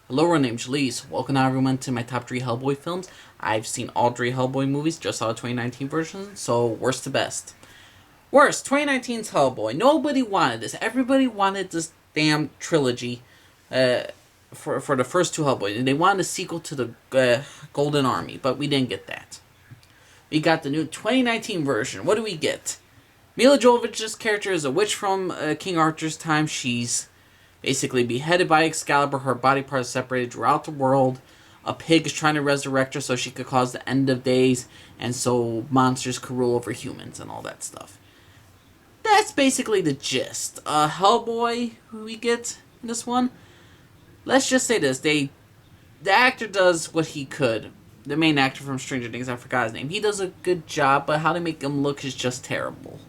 Hello, my name's Lise. Welcome everyone to my top 3 Hellboy films. I've seen all 3 Hellboy movies, just saw the 2019 version, so worst to best. Worst, 2019's Hellboy. Nobody wanted this. Everybody wanted this damn trilogy uh, for the first two Hellboys. They wanted a sequel to the Golden Army, but we didn't get that. We got the new 2019 version. What do we get? Mila Jovovich's character is a witch from King Arthur's time. She's basically beheaded by Excalibur, her body parts separated throughout the world. A pig is trying to resurrect her so she could cause the end of days, and so monsters could rule over humans and all that stuff. That's basically the gist. Hellboy, who we get in this one, let's just say this: the actor does what he could. The main actor from Stranger Things, I forgot his name. He does a good job, but how they make him look is just terrible.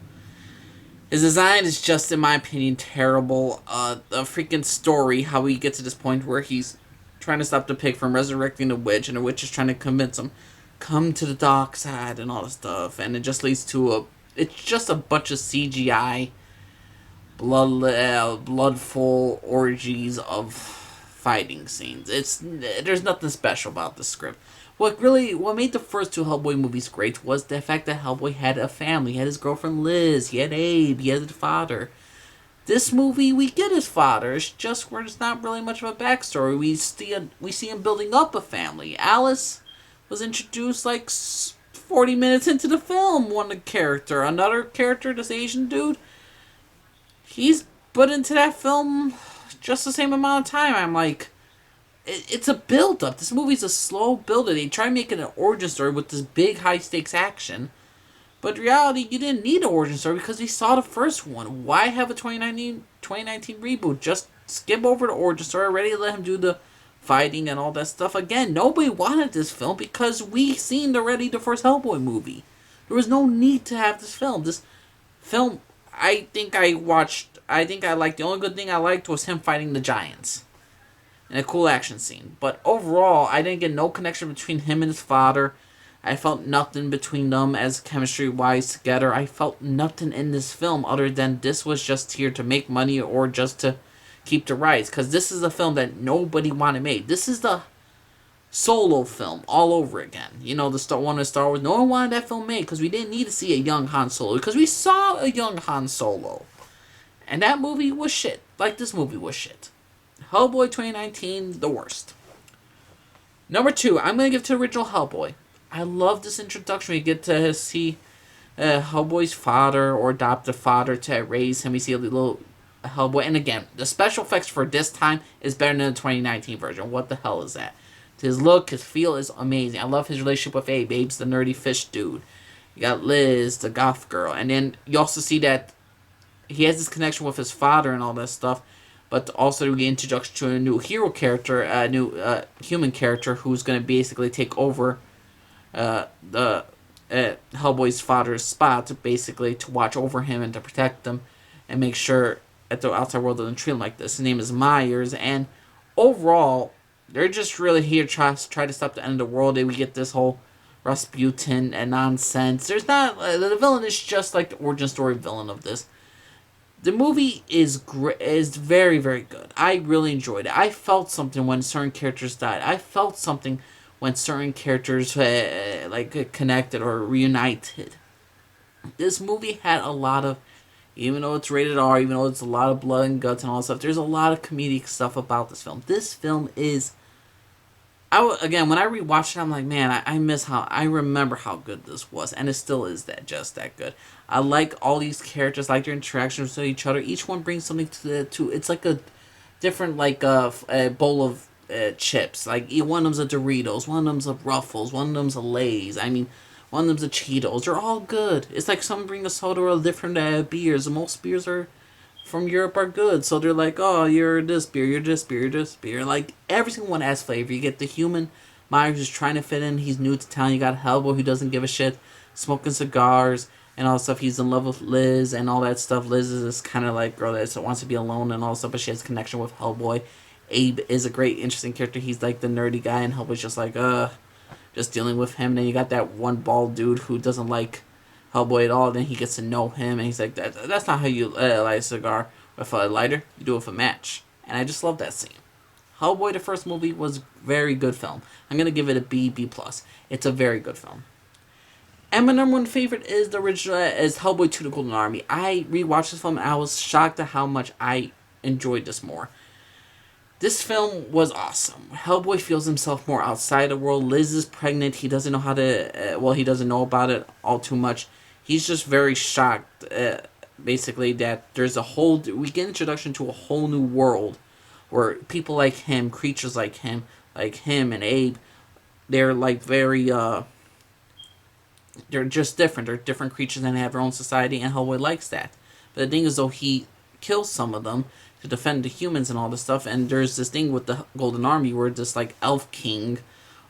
His design is just, in my opinion, terrible. The freaking story, how he gets to this point where he's trying to stop the pig from resurrecting the witch, and the witch is trying to convince him, come to the dark side and all this stuff, and it just leads to it's just a bunch of CGI, bloodful orgies of fighting scenes. There's nothing special about the script. What made the first two Hellboy movies great was the fact that Hellboy had a family. He had his girlfriend Liz, he had Abe, he had his father. This movie, we get his father. It's just where there's not really much of a backstory. We see him building up a family. Alice was introduced like 40 minutes into the film. One character, another character, this Asian dude, he's put into that film just the same amount of time. I'm like, it's a build-up. This movie's a slow build-up. They try to make it an origin story with this big, high-stakes action. But in reality, you didn't need an origin story because we saw the first one. Why have a 2019 reboot? Just skip over the origin story already. Let him do the fighting and all that stuff. Again, nobody wanted this film because we seen already the first Hellboy movie. There was no need to have this film. This film, I think I liked, the only good thing I liked was him fighting the giants. And a cool action scene. But overall, I didn't get no connection between him and his father. I felt nothing between them as chemistry-wise together. I felt nothing in this film other than this was just here to make money or just to keep the rights. Because this is a film that nobody wanted made. This is the Solo film all over again. You know, the one of Star Wars. No one wanted that film made because we didn't need to see a young Han Solo. Because we saw a young Han Solo. And that movie was shit. Like this movie was shit. Hellboy 2019, the worst. Number 2, I'm going to give to the original Hellboy. I love this introduction. We get to see Hellboy's father or adoptive father to raise him. We see a little Hellboy. And again, the special effects for this time is better than the 2019 version. What the hell is that? His look, his feel is amazing. I love his relationship with Abe. Abe's the nerdy fish dude. You got Liz, the goth girl. And then you also see that he has this connection with his father and all that stuff. But also we get introduction to a new hero character, a new human character who's going to basically take over the Hellboy's father's spot, basically to watch over him and to protect him and make sure that the outside world doesn't treat him like this. His name is Myers, and overall, they're just really here to try to stop the end of the world. And we get this whole Rasputin and nonsense. There's not the villain is just like the origin story villain of this. The movie is very, very good. I really enjoyed it. I felt something when certain characters died. I felt something when certain characters connected or reunited. This movie had a lot of, even though it's rated R, even though it's a lot of blood and guts and all that stuff, there's a lot of comedic stuff about this film. This film is, again, when I rewatched it, I'm like, man, I remember how good this was, and it still is just that good. I like all these characters, like their interactions with each other. Each one brings something to it's like a different, a bowl of chips. Like, one of them's a Doritos, one of them's a Ruffles, one of them's a Lay's. I mean, one of them's a Cheetos. They're all good. It's like someone bring a soda or different beers. Most beers from Europe are good. So they're like, oh, you're this beer, you're this beer, you're this beer. Like, every single one has flavor. You get the human Myers who's trying to fit in. He's new to town. You got Hellboy who doesn't give a shit, smoking cigars and all that stuff. He's in love with Liz and all that stuff. Liz is this kind of like girl that wants to be alone and all that stuff, but she has a connection with Hellboy. Abe is a great, interesting character. He's like the nerdy guy, and Hellboy's just like, just dealing with him. And then you got that one bald dude who doesn't like Hellboy at all. Then he gets to know him, and he's like, that's not how you light a cigar with a lighter. You do it with a match. And I just love that scene. Hellboy, the first movie, was very good film. I'm gonna give it a B, B plus. It's a very good film. And my number one favorite is the original, is Hellboy 2: The Golden Army. I rewatched this film and I was shocked at how much I enjoyed this more. This film was awesome. Hellboy feels himself more outside the world. Liz is pregnant. He doesn't know how to, he doesn't know about it all too much. He's just very shocked, basically, that there's we get introduction to a whole new world where people like him, creatures like him and Abe, they're like very, they're just different. They're different creatures and they have their own society, and Hellboy likes that. But the thing is, though, he kills some of them to defend the humans and all this stuff, and there's this thing with the Golden Army where this, like, Elf King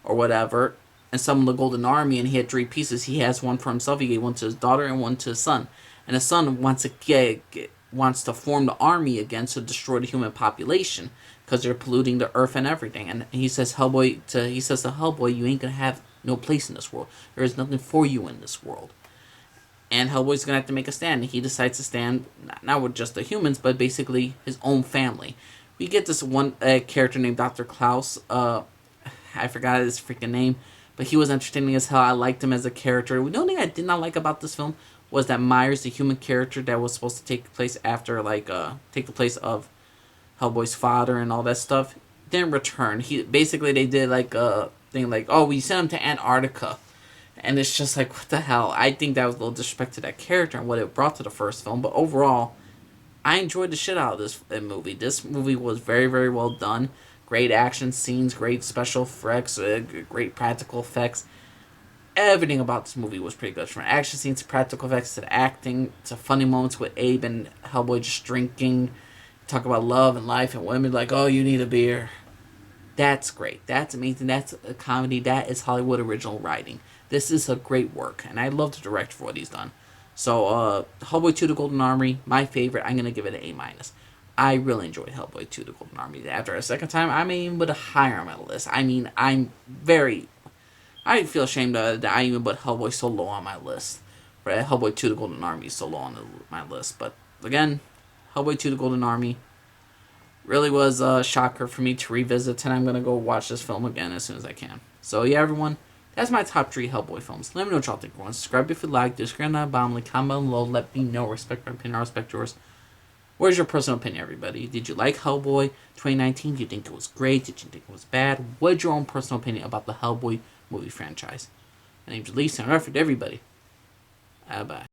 or whatever, and some of the Golden Army, and he had 3 pieces. He has one for himself, he gave one to his daughter and one to his son. And his son wants to form the army again to destroy the human population, because they're polluting the earth and everything. And he says to Hellboy, you ain't gonna have no place in this world. There is nothing for you in this world. And Hellboy's gonna have to make a stand. And he decides to stand not with just the humans, but basically his own family. We get this one character named Dr. Klaus. I forgot his freaking name, but he was entertaining as hell. I liked him as a character. The only thing I did not like about this film was that Myers, the human character that was supposed to take place after, take the place of Hellboy's father and all that stuff, didn't return. They did like a thing like, oh, we sent him to Antarctica. And it's just like, what the hell? I think that was a little disrespect to that character and what it brought to the first film. But overall, I enjoyed the shit out of this movie. This movie was very, very well done. Great action scenes, great special effects, great practical effects. Everything about this movie was pretty good. From action scenes to practical effects to the acting to funny moments with Abe and Hellboy just drinking. Talk about love and life and women like, oh, you need a beer. That's great. That's amazing. That's a comedy. That is Hollywood original writing. This is a great work, and I love the director for what he's done. So, Hellboy 2: The Golden Army, my favorite. I'm going to give it an A-. I really enjoyed Hellboy 2: The Golden Army. After a second time, I may even put a higher on my list. I mean, I feel ashamed that I even put Hellboy so low on my list. Right? Hellboy 2: The Golden Army is so low on my list. But, again, Hellboy 2: The Golden Army really was a shocker for me to revisit, and I'm going to go watch this film again as soon as I can. So, yeah, everyone. That's my top 3 Hellboy films. Let me know what y'all think. Subscribe if you like. Disagree on comment below. Let me know. Respect my opinion. I respect yours. Where's your personal opinion, everybody? Did you like Hellboy 2019? Do you think it was great? Did you think it was bad? What's your own personal opinion about the Hellboy movie franchise? My name's Elise, and I'm for everybody. Bye.